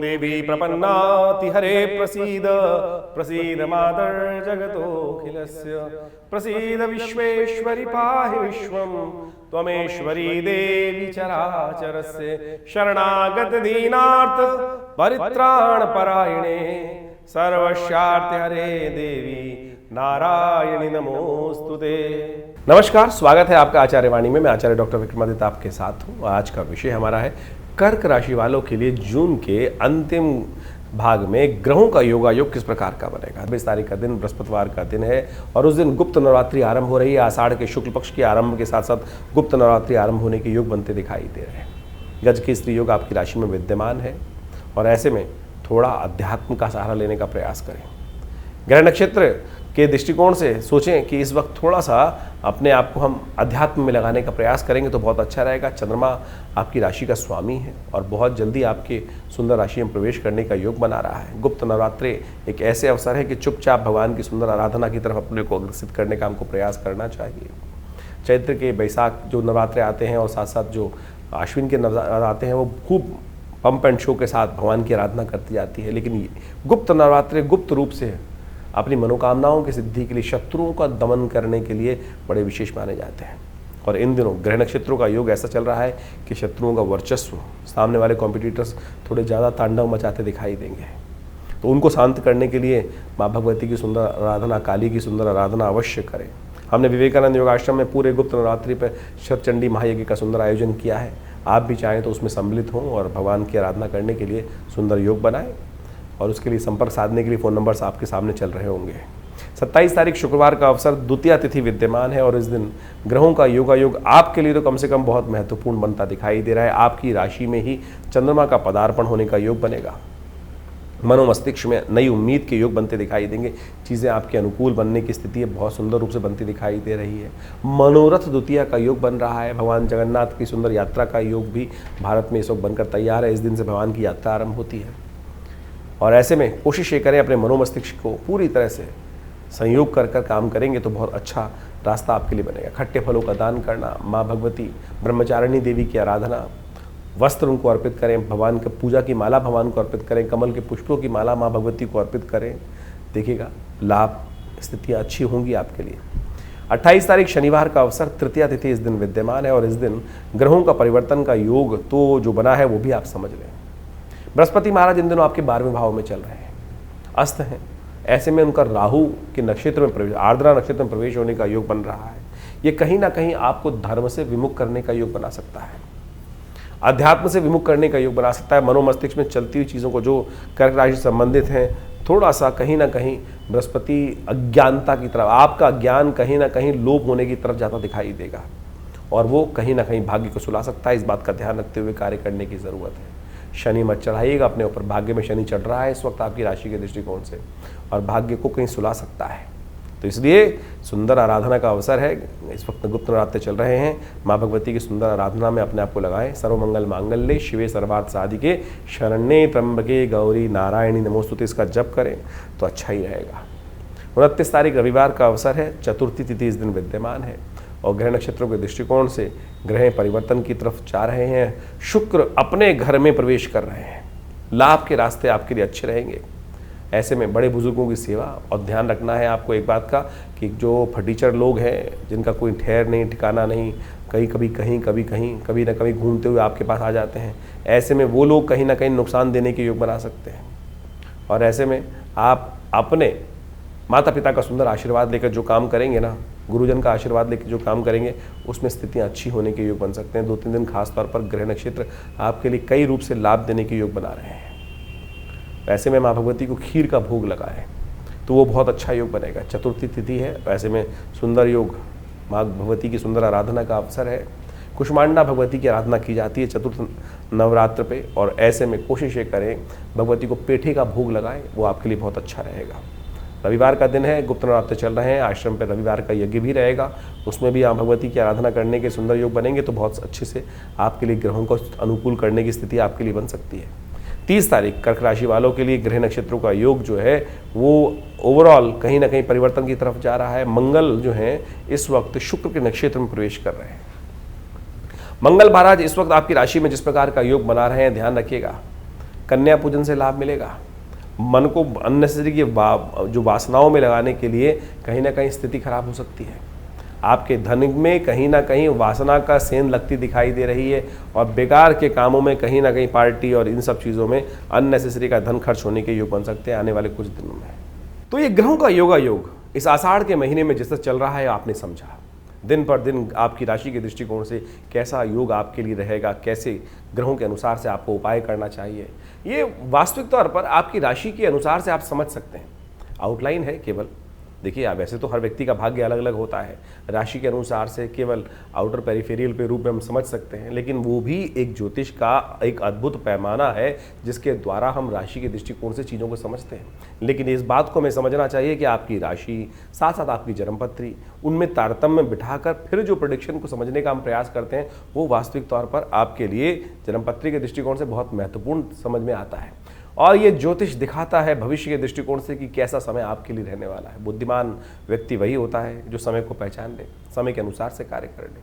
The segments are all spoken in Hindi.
देवी प्रपन्नाति हरे प्रसीद प्रसीद मातर् जगतोऽखिलस्य प्रसीद विश्वेश्वरि पाहि विश्वं त्वमेश्वरी देवी चराचरस्य शरणागत दीनार्थ परित्राण परायणे सर्वस्यार्थ हरे देवी नारायणी नमोस्तुते। नमस्कार, स्वागत है आपका आचार्य वाणी में। मैं आचार्य डॉक्टर विक्रमादित्य आपके साथ हूँ। आज का विषय हमारा है कर्क राशि वालों के लिए जून के अंतिम भाग में ग्रहों का योगायोग किस प्रकार का बनेगा। 20 तारीख का दिन बृहस्पतिवार का दिन है और उस दिन गुप्त नवरात्रि आरंभ हो रही है। आषाढ़ के शुक्ल पक्ष के आरंभ के साथ साथ गुप्त नवरात्रि आरंभ होने के योग बनते दिखाई दे रहे हैं। गज के स्त्री योग आपकी राशि में विद्यमान है और ऐसे में थोड़ा अध्यात्म का सहारा लेने का प्रयास करें। ग्रह नक्षत्र के दृष्टिकोण से सोचें कि इस वक्त थोड़ा सा अपने आप को हम अध्यात्म में लगाने का प्रयास करेंगे तो बहुत अच्छा रहेगा। चंद्रमा आपकी राशि का स्वामी है और बहुत जल्दी आपके सुंदर राशि में प्रवेश करने का योग बना रहा है। गुप्त नवरात्रि एक ऐसे अवसर है कि चुपचाप भगवान की सुंदर आराधना की तरफ अपने को अग्रसित करने का हमको प्रयास करना चाहिए। चैत्र के बैसाख जो नवरात्रे आते हैं और साथ साथ जो आश्विन के नवरात्र आते हैं वो खूब पंप एंड शो के साथ भगवान की आराधना करती जाती है। लेकिन गुप्त नवरात्रि गुप्त रूप से अपनी मनोकामनाओं की सिद्धि के लिए, शत्रुओं का दमन करने के लिए बड़े विशेष माने जाते हैं। और इन दिनों ग्रह नक्षत्रों का योग ऐसा चल रहा है कि शत्रुओं का वर्चस्व, सामने वाले कॉम्पिटिटर्स थोड़े ज़्यादा तांडव मचाते दिखाई देंगे। तो उनको शांत करने के लिए माँ भगवती की सुंदर आराधना, काली की सुंदर आराधना अवश्य करें। हमने विवेकानंद योगाश्रम में पूरे गुप्त नवरात्रि पर शतचंडी महायज्ञ का सुंदर आयोजन किया है। आप भी चाहें तो उसमें सम्मिलित हों और भगवान की आराधना करने के लिए सुंदर योग बनाएं। और उसके लिए संपर्क साधने के लिए फ़ोन नंबर्स आपके सामने चल रहे होंगे। 27 तारीख शुक्रवार का अवसर द्वितीया तिथि विद्यमान है और इस दिन ग्रहों का योगायोग आपके लिए तो कम से कम बहुत महत्वपूर्ण बनता दिखाई दे रहा है। आपकी राशि में ही चंद्रमा का पदार्पण होने का योग बनेगा। मनोमस्तिष्क में नई उम्मीद के योग बनते दिखाई देंगे। चीज़ें आपके अनुकूल बनने की स्थिति बहुत सुंदर रूप से बनती दिखाई दे रही है। मनोरथ द्वितीया का योग बन रहा है। भगवान जगन्नाथ की सुंदर यात्रा का योग भी भारत में इस वक्त बनकर तैयार है। इस दिन से भगवान की यात्रा आरंभ होती है और ऐसे में कोशिश ये करें अपने मनोमस्तिष्क को पूरी तरह से संयोग कर कर काम करेंगे तो बहुत अच्छा रास्ता आपके लिए बनेगा। खट्टे फलों का दान करना, माँ भगवती ब्रह्मचारिणी देवी की आराधना, वस्त्र उनको अर्पित करें, भगवान की पूजा की माला भगवान को अर्पित करें, कमल के पुष्पों की माला माँ भगवती को अर्पित करें। देखिएगा लाभ स्थितियाँ अच्छी होंगी आपके लिए। 28 तारीख शनिवार का अवसर तृतीया तिथि इस दिन विद्यमान है और इस दिन ग्रहों का परिवर्तन का योग तो जो बना है वो भी आप समझ लें। बृहस्पति महाराज इन दिनों आपके 12वें भाव में चल रहे हैं, अस्त हैं। ऐसे में उनका राहु के नक्षत्र में प्रवेश, आर्द्रा नक्षत्र में प्रवेश होने का योग बन रहा है। ये कहीं ना कहीं आपको धर्म से विमुख करने का योग बना सकता है, अध्यात्म से विमुख करने का योग बना सकता है। मनोमस्तिष्क में चलती हुई चीज़ों को जो कर्क राशि से संबंधित हैं, थोड़ा सा कहीं ना कहीं बृहस्पति अज्ञानता की तरफ, आपका ज्ञान कहीं ना कहीं लोप होने की तरफ जाता दिखाई देगा और वो कहीं ना कहीं भाग्य को सुला सकता है। इस बात का ध्यान रखते हुए कार्य करने की ज़रूरत है। शनि मत चढ़ाइएगा अपने ऊपर। भाग्य में शनि चढ़ रहा है इस वक्त आपकी राशि के दृष्टिकोण से और भाग्य को कहीं सुला सकता है। तो इसलिए सुंदर आराधना का अवसर है। इस वक्त गुप्त नवरात्रि चल रहे हैं। माँ भगवती की सुंदर आराधना में अपने आप को लगाएं। सर्वमंगल मांगल्ये शिवे सर्वार्थ साधिके शरण्ये त्र्यंबके गौरी नारायणी नमोस्तुते इसका जप करें तो अच्छा ही रहेगा। 29 तारीख रविवार का अवसर है। चतुर्थी तिथि इस दिन विद्यमान है और ग्रह नक्षत्रों के दृष्टिकोण से ग्रह परिवर्तन की तरफ जा रहे हैं। शुक्र अपने घर में प्रवेश कर रहे हैं। लाभ के रास्ते आपके लिए अच्छे रहेंगे। ऐसे में बड़े बुजुर्गों की सेवा और ध्यान रखना है आपको एक बात का कि जो फटीचर लोग हैं जिनका कोई ठहर नहीं ठिकाना नहीं, कभी कभी ना कभी घूमते हुए आपके पास आ जाते हैं, ऐसे में वो लोग कहीं ना कहीं नुकसान देने के योग बना सकते हैं। और ऐसे में आप अपने माता पिता का सुंदर आशीर्वाद लेकर जो काम करेंगे ना, गुरुजन का आशीर्वाद लेकर जो काम करेंगे उसमें स्थितियां अच्छी होने के योग बन सकते हैं। 2-3 दिन खास तौर पर ग्रह नक्षत्र आपके लिए कई रूप से लाभ देने के योग बना रहे हैं। ऐसे में माँ भगवती को खीर का भोग लगाएं तो वो बहुत अच्छा योग बनेगा। चतुर्थी तिथि है, ऐसे में सुंदर योग, माँ भगवती की सुंदर आराधना का अवसर है। कुष्मांडा भगवती की आराधना की जाती है चतुर्थ नवरात्र पे और ऐसे में कोशिश ये करें भगवती को पेठे का भोग लगाएं, वो आपके लिए बहुत अच्छा रहेगा। रविवार का दिन है, गुप्त नवरात्र चल रहे हैं। आश्रम पर रविवार का यज्ञ भी रहेगा, उसमें भी आप भगवती की आराधना करने के सुंदर योग बनेंगे तो बहुत अच्छे से आपके लिए ग्रहों को अनुकूल करने की स्थिति आपके लिए बन सकती है। 30 तारीख कर्क राशि वालों के लिए ग्रह नक्षत्रों का योग जो है वो ओवरऑल कहीं ना कहीं परिवर्तन की तरफ जा रहा है। मंगल जो है इस वक्त शुक्र के नक्षत्र में प्रवेश कर रहे हैं। मंगल महाराज इस वक्त आपकी राशि में जिस प्रकार का योग बना रहे हैं ध्यान रखिएगा, कन्या पूजन से लाभ मिलेगा। मन को अननेसेसरी की जो वासनाओं में लगाने के लिए कहीं ना कहीं स्थिति खराब हो सकती है। आपके धन में कहीं ना कहीं वासना का सेंध लगती दिखाई दे रही है और बेकार के कामों में कहीं ना कहीं पार्टी और इन सब चीज़ों में अननेसेसरी का धन खर्च होने के योग बन सकते हैं आने वाले कुछ दिनों में। तो ये ग्रहों का योगा योग इस आषाढ़ के महीने में जिस तरह चल रहा है आपने समझा। दिन पर दिन आपकी राशि के दृष्टिकोण से कैसा योग आपके लिए रहेगा, कैसे ग्रहों के अनुसार से आपको उपाय करना चाहिए, ये वास्तविक तौर पर आपकी राशि के अनुसार से आप समझ सकते हैं। आउटलाइन है केवल। देखिए वैसे तो हर व्यक्ति का भाग्य अलग अलग होता है, राशि के अनुसार से केवल आउटर पेरिफेरियल पे रूप में हम समझ सकते हैं, लेकिन वो भी एक ज्योतिष का एक अद्भुत पैमाना है जिसके द्वारा हम राशि के दृष्टिकोण से चीज़ों को समझते हैं। लेकिन इस बात को हमें समझना चाहिए कि आपकी राशि साथ साथ आपकी जन्मपत्री, उनमें तारतम्य बिठाकर फिर जो प्रेडिक्शन को समझने का हम प्रयास करते हैं वो वास्तविक तौर पर आपके लिए जन्मपत्री के दृष्टिकोण से बहुत महत्वपूर्ण समझ में आता है। और ये ज्योतिष दिखाता है भविष्य के दृष्टिकोण से कि कैसा समय आपके लिए रहने वाला है। बुद्धिमान व्यक्ति वही होता है जो समय को पहचान ले, समय के अनुसार से कार्य कर ले।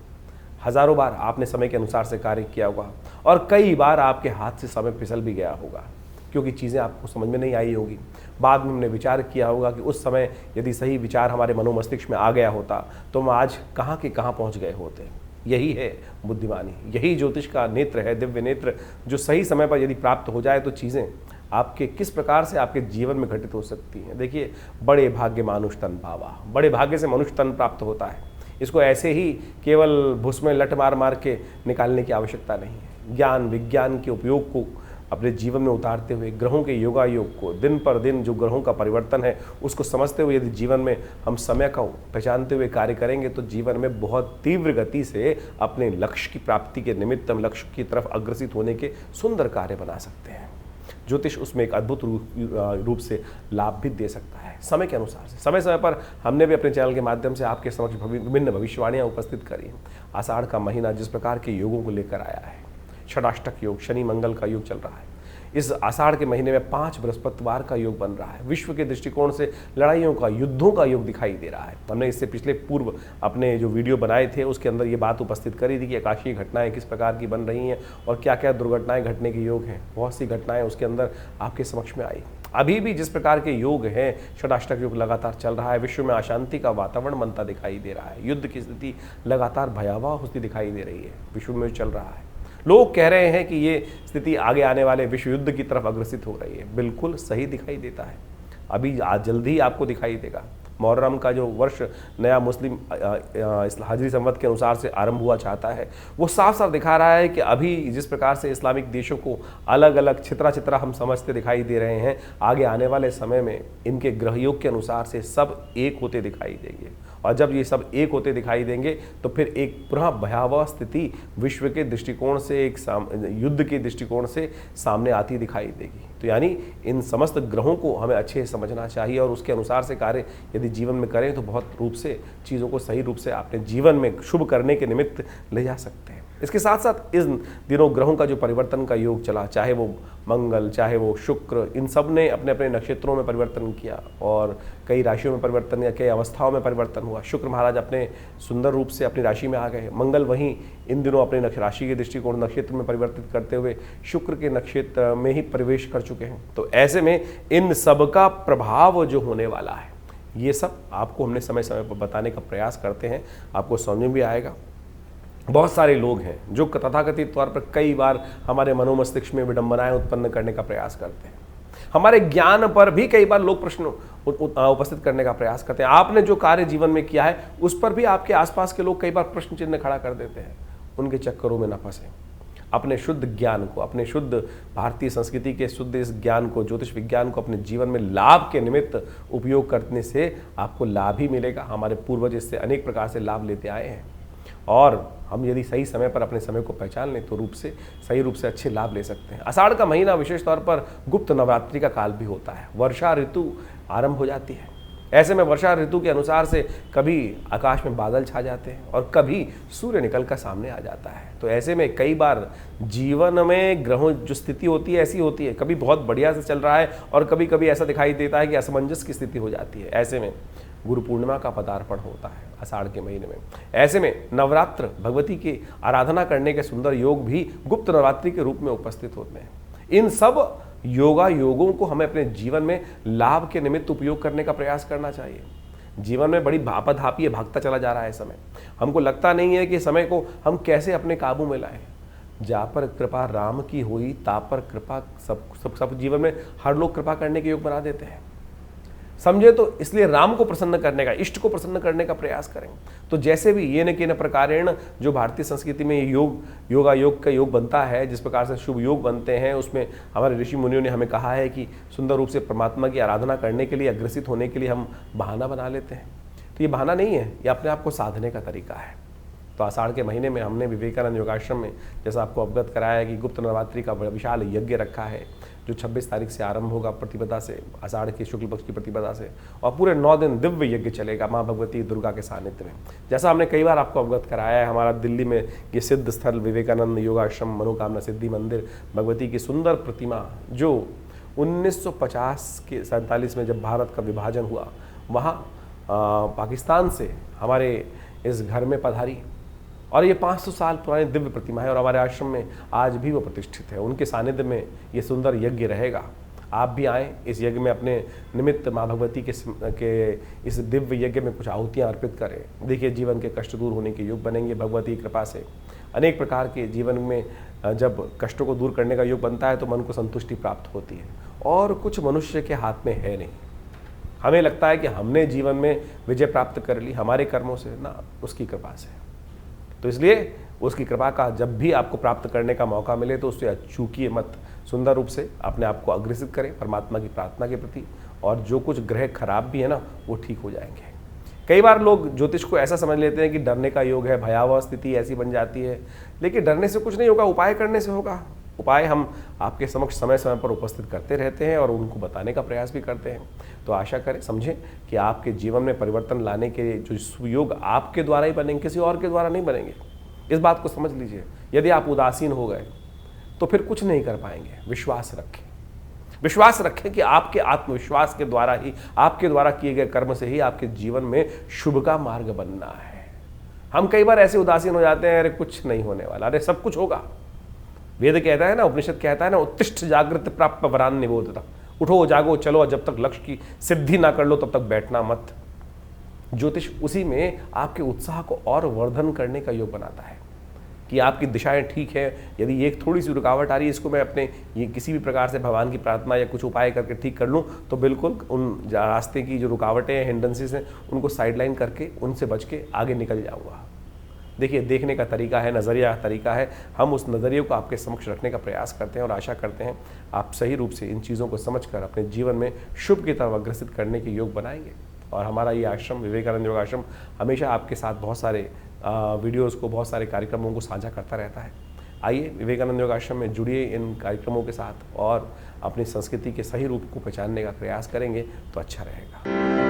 हजारों बार आपने समय के अनुसार से कार्य किया होगा और कई बार आपके हाथ से समय फिसल भी गया होगा क्योंकि चीज़ें आपको समझ में नहीं आई होगी। बाद में हमने विचार किया होगा कि उस समय यदि सही विचार हमारे मनोमस्तिष्क में आ गया होता तो हम आज कहाँ के कहाँ पहुँच गए होते। यही है बुद्धिमानी, यही ज्योतिष का नेत्र है, दिव्य नेत्र, जो सही समय पर यदि प्राप्त हो जाए तो चीज़ें आपके किस प्रकार से आपके जीवन में घटित हो सकती हैं। देखिए बड़े भाग्य मानुष तन पावा, बड़े भाग्य से मनुष्य तन प्राप्त होता है। इसको ऐसे ही केवल भुस में लट मार मार के निकालने की आवश्यकता नहीं है। ज्ञान विज्ञान के उपयोग को अपने जीवन में उतारते हुए, ग्रहों के योगा योग को, दिन पर दिन जो ग्रहों का परिवर्तन है उसको समझते हुए यदि जीवन में हम समय को पहचानते हुए कार्य करेंगे तो जीवन में बहुत तीव्र गति से अपने लक्ष्य की प्राप्ति के निमित्त हम लक्ष्य की तरफ अग्रसित होने के सुंदर कार्य बना सकते हैं। ज्योतिष उसमें एक अद्भुत रूप से लाभ भी दे सकता है समय के अनुसार से। समय समय पर हमने भी अपने चैनल के माध्यम से आपके समक्ष विभिन्न भविष्यवाणियाँ उपस्थित करी हैं। आषाढ़ का महीना जिस प्रकार के योगों को लेकर आया है, षडाष्टक योग, शनि मंगल का योग चल रहा है। इस आषाढ़ के महीने में 5 बृहस्पतिवार का योग बन रहा है। विश्व के दृष्टिकोण से लड़ाइयों का, युद्धों का योग दिखाई दे रहा है। हमने इससे पिछले पूर्व अपने जो वीडियो बनाए थे उसके अंदर ये बात उपस्थित करी थी कि आकाशीय घटनाएं किस प्रकार की बन रही हैं और क्या क्या दुर्घटनाएं घटने के योग हैं। बहुत सी घटनाएं उसके अंदर आपके समक्ष में आई। अभी भी जिस प्रकार के योग हैं, षडाष्टक योग लगातार चल रहा है। विश्व में अशांति का वातावरण बनता दिखाई दे रहा है। युद्ध की स्थिति लगातार भयावह होती दिखाई दे रही है। विश्व में चल रहा है। लोग कह रहे हैं कि ये स्थिति आगे आने वाले विश्व युद्ध की तरफ अग्रसित हो रही है। बिल्कुल सही दिखाई देता है। अभी आज जल्दी ही आपको दिखाई देगा। मुहर्रम का जो वर्ष नया मुस्लिम हिजरी संवत के अनुसार से आरंभ हुआ चाहता है, वो साफ साफ दिखा रहा है कि अभी जिस प्रकार से इस्लामिक देशों को अलग अलग छितरा छितरा हम समझते दिखाई दे रहे हैं, आगे आने वाले समय में इनके ग्रहयोग के अनुसार से सब एक होते दिखाई देंगे। और जब ये सब एक होते दिखाई देंगे तो फिर एक पुनः भयावह स्थिति विश्व के दृष्टिकोण से, एक युद्ध के दृष्टिकोण से सामने आती दिखाई देगी। तो यानी इन समस्त ग्रहों को हमें अच्छे से समझना चाहिए और उसके अनुसार से कार्य यदि जीवन में करें तो बहुत रूप से चीज़ों को सही रूप से अपने जीवन में शुभ करने के निमित्त ले जा सकते हैं। इसके साथ साथ इस दिनों ग्रहों का जो परिवर्तन का योग चला, चाहे वो मंगल, चाहे वो शुक्र, इन सब ने अपने अपने नक्षत्रों में परिवर्तन किया और कई राशियों में परिवर्तन या कई अवस्थाओं में परिवर्तन हुआ। शुक्र महाराज अपने सुंदर रूप से अपनी राशि में आ गए। मंगल वहीं इन दिनों अपने राशि के दृष्टिकोण नक्षत्र में परिवर्तित करते हुए शुक्र के नक्षत्र में ही प्रवेश कर चुके हैं। तो ऐसे में इन सब का प्रभाव जो होने वाला है, ये सब आपको हमने समय समय पर बताने का प्रयास करते हैं। आपको समझ में भी आएगा। बहुत सारे लोग हैं जो तथाकथित तौर पर कई बार हमारे मनोमस्तिष्क में विडंबनाएं उत्पन्न करने का प्रयास करते हैं। हमारे ज्ञान पर भी कई बार लोग प्रश्न उपस्थित करने का प्रयास करते हैं। आपने जो कार्य जीवन में किया है उस पर भी आपके आसपास के लोग कई बार प्रश्न चिन्ह खड़ा कर देते हैं। उनके चक्करों में न फंसे। अपने शुद्ध ज्ञान को, अपने शुद्ध भारतीय संस्कृति के शुद्ध इस ज्ञान को, ज्योतिष विज्ञान को अपने जीवन में लाभ के निमित्त उपयोग करने से आपको लाभ ही मिलेगा। हमारे पूर्वज इससे अनेक प्रकार से लाभ लेते आए हैं और हम यदि सही समय पर अपने समय को पहचान लें तो सही रूप से अच्छे लाभ ले सकते हैं। आषाढ़ का महीना विशेष तौर पर गुप्त नवरात्रि का काल भी होता है। वर्षा ऋतु आरंभ हो जाती है। ऐसे में वर्षा ऋतु के अनुसार से कभी आकाश में बादल छा जाते हैं और कभी सूर्य निकल कर सामने आ जाता है। तो ऐसे में कई बार जीवन में ग्रहों जो स्थिति होती है ऐसी होती है, कभी बहुत बढ़िया से चल रहा है और कभी कभी ऐसा दिखाई देता है कि असमंजस की स्थिति हो जाती है। ऐसे में गुरु पूर्णिमा का पदार्पण होता है आषाढ़ के महीने में। ऐसे में नवरात्र, भगवती की आराधना करने के सुंदर योग भी गुप्त नवरात्रि के रूप में उपस्थित होते हैं। इन सब योगों को हमें अपने जीवन में लाभ के निमित्त उपयोग करने का प्रयास करना चाहिए। जीवन में बड़ी आपाधापी है, भागता चला जा रहा है समय। हमको लगता नहीं है कि समय को हम कैसे अपने काबू में लाएं। जा पर कृपा राम की हुई, ता पर कृपा सब जीवन में हर लोग कृपा करने के योग बना देते हैं, समझे। तो इसलिए राम को प्रसन्न करने का, इष्ट को प्रसन्न करने का प्रयास करें। तो जैसे भी ये न कि न प्रकारेण जो भारतीय संस्कृति में योग का योग बनता है, जिस प्रकार से शुभ योग बनते हैं, उसमें हमारे ऋषि मुनियों ने हमें कहा है कि सुंदर रूप से परमात्मा की आराधना करने के लिए, अग्रसित होने के लिए हम बहाना बना लेते हैं। तो ये बहाना नहीं है, ये अपने आप को साधने का तरीका है। तो आषाढ़ के महीने में हमने विवेकानंद योगाश्रम में, जैसा आपको अवगत कराया है, कि गुप्त नवरात्रि का विशाल यज्ञ रखा है, जो 26 तारीख से आरंभ होगा प्रतिपदा से, आषाढ़ की शुक्ल पक्ष की प्रतिपदा से, और पूरे 9 दिन दिव्य यज्ञ चलेगा माँ भगवती दुर्गा के सानिध्य में। जैसा हमने कई बार आपको अवगत कराया है, हमारा दिल्ली में ये सिद्ध स्थल विवेकानंद योगाश्रम मनोकामना सिद्धि मंदिर, भगवती की सुंदर प्रतिमा, जो 1950 के 47 में जब भारत का विभाजन हुआ, वहाँ पाकिस्तान से हमारे इस घर में पधारी, और ये 500 साल पुरानी दिव्य प्रतिमा है, और हमारे आश्रम में आज भी वो प्रतिष्ठित है। उनके सानिध्य में ये सुंदर यज्ञ रहेगा। आप भी आएँ इस यज्ञ में, अपने निमित्त माँ भगवती के इस दिव्य यज्ञ में कुछ आहुतियाँ अर्पित करें। देखिए, जीवन के कष्ट दूर होने के योग बनेंगे भगवती की कृपा से। अनेक प्रकार के जीवन में जब कष्टों को दूर करने का योग बनता है तो मन को संतुष्टि प्राप्त होती है, और कुछ मनुष्य के हाथ में है नहीं। हमें लगता है कि हमने जीवन में विजय प्राप्त कर ली हमारे कर्मों से, ना, उसकी कृपा से। तो इसलिए उसकी कृपा का जब भी आपको प्राप्त करने का मौका मिले तो उससे चूकिए मत। सुंदर रूप से अपने आप को अग्रसित करें परमात्मा की प्रार्थना के प्रति, और जो कुछ ग्रह खराब भी है ना, वो ठीक हो जाएंगे। कई बार लोग ज्योतिष को ऐसा समझ लेते हैं कि डरने का योग है, भयावह स्थिति ऐसी बन जाती है, लेकिन डरने से कुछ नहीं होगा, उपाय करने से होगा। उपाय हम आपके समक्ष समय समय पर उपस्थित करते रहते हैं और उनको बताने का प्रयास भी करते हैं। तो आशा करें, समझें कि आपके जीवन में परिवर्तन लाने के जो सुयोग आपके द्वारा ही बनेंगे, किसी और के द्वारा नहीं बनेंगे। इस बात को समझ लीजिए। यदि आप उदासीन हो गए तो फिर कुछ नहीं कर पाएंगे। विश्वास रखें, विश्वास रखें कि आपके आत्मविश्वास के द्वारा ही, आपके द्वारा किए गए कर्म से ही आपके जीवन में शुभ का मार्ग बनना है। हम कई बार ऐसे उदासीन हो जाते हैं, अरे कुछ नहीं होने वाला, अरे सब कुछ होगा। वेद कहता है ना, उपनिषद कहता है ना, उत्तिष्ठ जागृत प्राप्त वरान निबोधता। उठो, जागो, चलो, जब तक लक्ष्य की सिद्धि ना कर लो तब तक बैठना मत। ज्योतिष उसी में आपके उत्साह को और वर्धन करने का योग बनाता है कि आपकी दिशाएं ठीक है। यदि एक थोड़ी सी रुकावट आ रही है, इसको मैं अपने ये किसी भी प्रकार से भगवान की प्रार्थना या कुछ उपाय करके ठीक कर लूँ, तो बिल्कुल उन रास्ते की जो रुकावटें हैं, हिंड्रेंसेस हैं, उनको साइडलाइन करके उनसे बच के आगे निकल जाऊँगा। देखिए, देखने का तरीका है, नज़रिया का तरीका है। हम उस नज़रिए को आपके समक्ष रखने का प्रयास करते हैं और आशा करते हैं आप सही रूप से इन चीज़ों को समझकर अपने जीवन में शुभ की तरफ अग्रसित करने के योग बनाएंगे। और हमारा ये आश्रम विवेकानंद योगाश्रम हमेशा आपके साथ बहुत सारे वीडियोस को, बहुत सारे कार्यक्रमों को साझा करता रहता है। आइए विवेकानंद योगाश्रम में जुड़िए इन कार्यक्रमों के साथ और अपनी संस्कृति के सही रूप को पहचानने का प्रयास करेंगे तो अच्छा रहेगा।